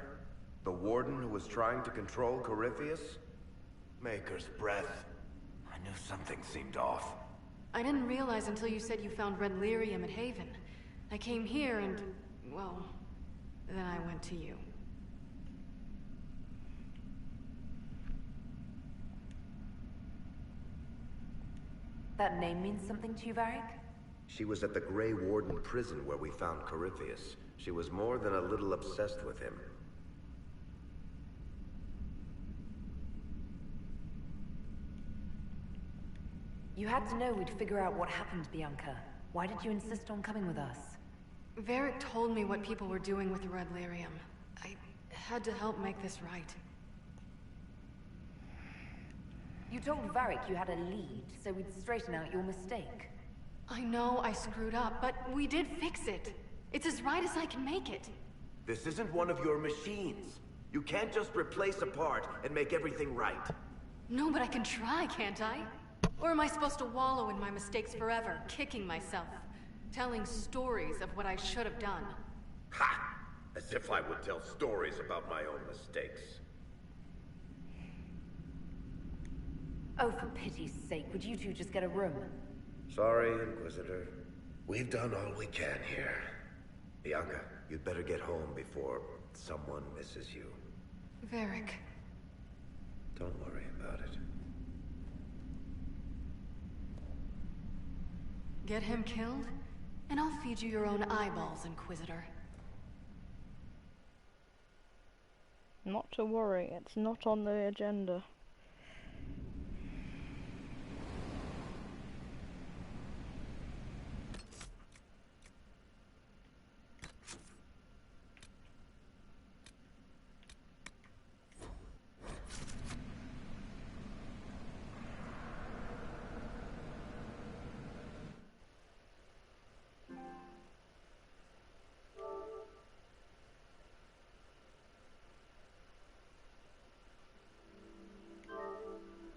The warden who was trying to control Corypheus? Maker's breath. I knew something seemed off. I didn't realize until you said you found red lyrium at Haven. I came here and, well, then I went to you. That name means something to you, Varric? She was at the Grey Warden prison where we found Corypheus. She was more than a little obsessed with him. You had to know we'd figure out what happened, Bianca. Why did you insist on coming with us? Varric told me what people were doing with the red lyrium. I had to help make this right. You told Varric you had a lead, so we'd straighten out your mistake. I know I screwed up, but we did fix it. It's as right as I can make it. This isn't one of your machines. You can't just replace a part and make everything right. No, but I can try, can't I? Or am I supposed to wallow in my mistakes forever, kicking myself? Telling stories of what I should have done? Ha! As if I would tell stories about my own mistakes. Oh, for pity's sake, would you two just get a room? Sorry, Inquisitor. We've done all we can here. Bianca, you'd better get home before someone misses you. Varric. Don't worry about it. Get him killed, and I'll feed you your own eyeballs, Inquisitor. Not to worry, it's not on the agenda.